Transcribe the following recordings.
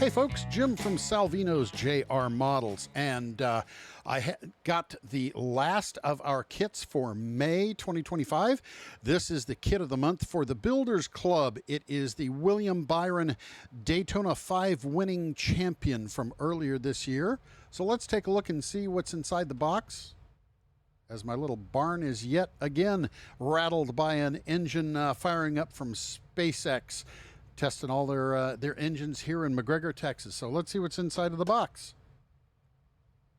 Hey folks, Jim from Salvinos J R Models, and I got the last of our kits for May 2025. This is the kit of the month for the Builders Club. It is the William Byron Daytona 5 winning champion from earlier this year. So let's take a look and see what's inside the box, as my little barn is yet again rattled by an engine firing up from SpaceX, testing all their engines here in McGregor, Texas. So let's see what's inside of the box.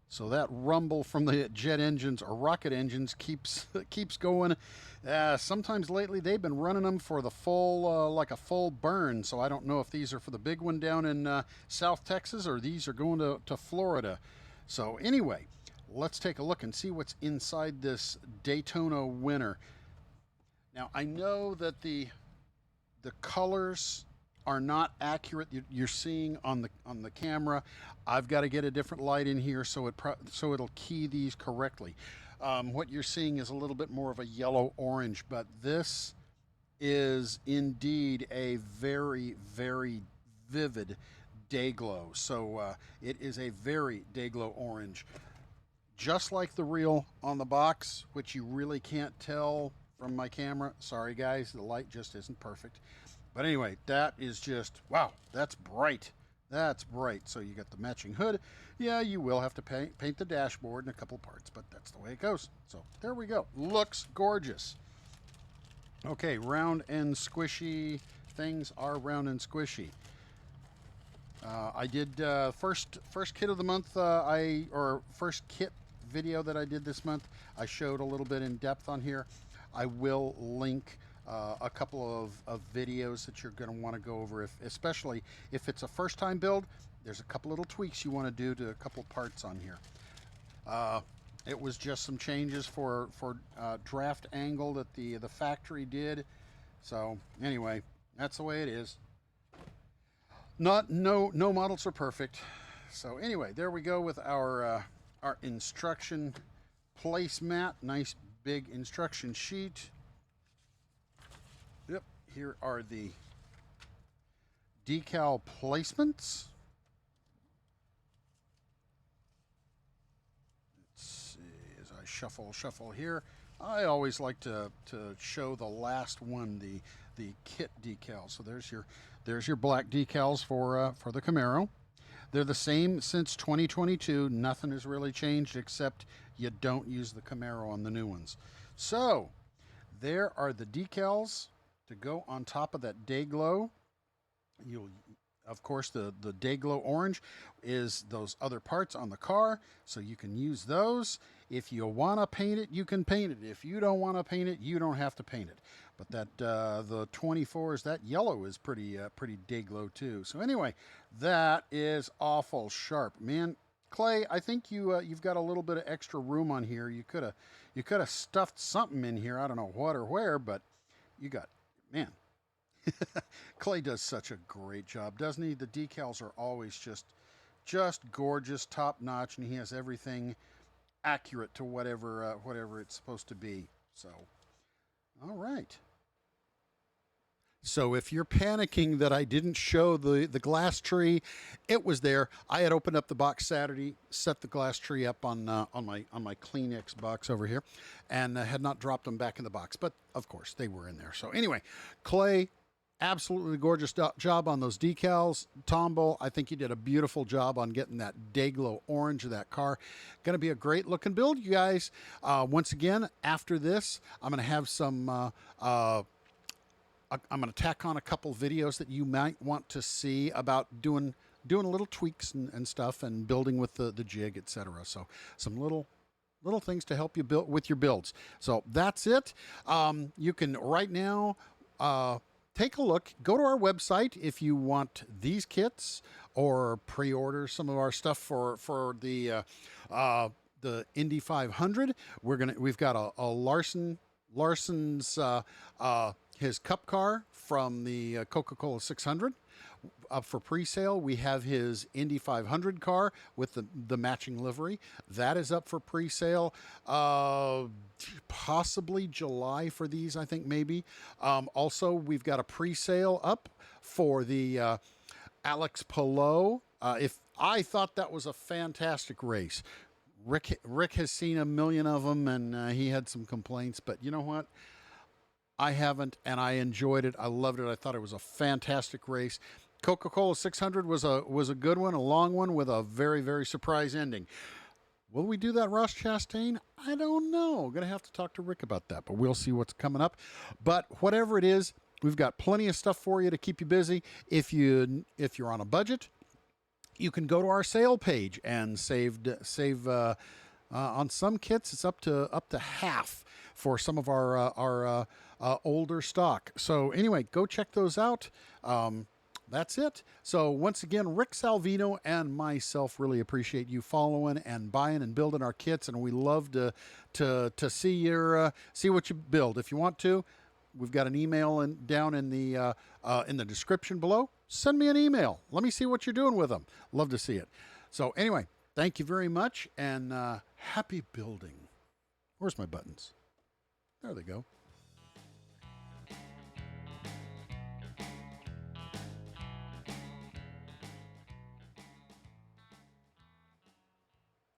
So that rumble from the jet engines or rocket engines keeps going. Sometimes lately they've been running them for the full, like a full burn. So I don't know if these are for the big one down in South Texas or these are going to Florida. So anyway, let's take a look and see what's inside this Daytona winner. Now I know that the colors are not accurate. You're seeing on the camera. I've got to get a different light in here so it'll key these correctly. What you're seeing is a little bit more of a yellow orange, but this is indeed a very, very vivid day glow. So it is a very day glow orange, just like the reel on the box, which you really can't tell from my camera. Sorry guys, the light just isn't perfect. But anyway, that is just, wow, that's bright. That's bright. So you got the matching hood. Yeah, you will have to paint the dashboard in a couple parts, but that's the way it goes. So there we go. Looks gorgeous. Okay, round and squishy. Things are round and squishy. I did first kit of the month, first kit video that I did this month. I showed a little bit in depth on here. I will link a couple of videos that you're going to want to go over, especially if it's a first time build. There's a couple little tweaks you want to do to a couple parts on here. It was just some changes for draft angle that the factory did. So anyway, that's the way it is. No models are perfect. So anyway, there we go with our instruction placemat. Nice big instruction sheet. Yep, here are the decal placements. Let's see, as I shuffle here, I always like to show the last one, the kit decal. So there's your black decals for the Camaro. They're the same since 2022. Nothing has really changed except you don't use the Camaro on the new ones. So there are the decals to go on top of that day glow. Of course, the day glow orange is those other parts on the car, so you can use those. If you want to paint it, you can paint it. If you don't want to paint it, you don't have to paint it. But that the 24s, that yellow is pretty day glow too. So anyway, that is awful sharp, man. Clay, I think you've got a little bit of extra room on here. You could have stuffed something in here. I don't know what or where, but you got, man. Clay does such a great job, doesn't he? The decals are always just gorgeous, top notch, and he has everything accurate to whatever it's supposed to be. So, all right. So if you're panicking that I didn't show the glass tree, it was there. I had opened up the box Saturday, set the glass tree up on my Kleenex box over here, and had not dropped them back in the box. But of course they were in there. So anyway, Clay, absolutely gorgeous job on those decals. Tombo, I think you did a beautiful job on getting that day glow orange of that car. Going to be a great looking build, you guys. Once again, after this, I'm going to have some. I'm going to tack on a couple videos that you might want to see about doing a little tweaks and stuff and building with the jig, etc. So some little things to help you build with your builds. So that's it. You can right now take a look. Go to our website if you want these kits or pre-order some of our stuff for the Indy 500. We've got a Larson's his cup car from the Coca-Cola 600 up for pre-sale. We have his Indy 500 car with the matching livery. That is up for pre-sale. Possibly July for these, I think, maybe. Also, we've got a pre-sale up for the Alex Palou. If I thought that was a fantastic race. Rick has seen a million of them, and he had some complaints. But you know what? I haven't, and I enjoyed it. I loved it. I thought it was a fantastic race. Coca-Cola 600 was a good one, a long one with a very, very surprise ending. Will we do that, Ross Chastain? I don't know. Going to have to talk to Rick about that, but we'll see what's coming up. But whatever it is, we've got plenty of stuff for you to keep you busy. If you're on a budget, you can go to our sale page and save on some kits. It's up to half for some of our older stock. So anyway, go check those out. That's it. So once again, Rick Salvino and myself really appreciate you following and buying and building our kits, and we love to see what you build. If you want to, we've got an email down in the description below. Send me an email. Let me see what you're doing with them. Love to see it. So anyway, thank you very much, and happy building. Where's my buttons? There they go.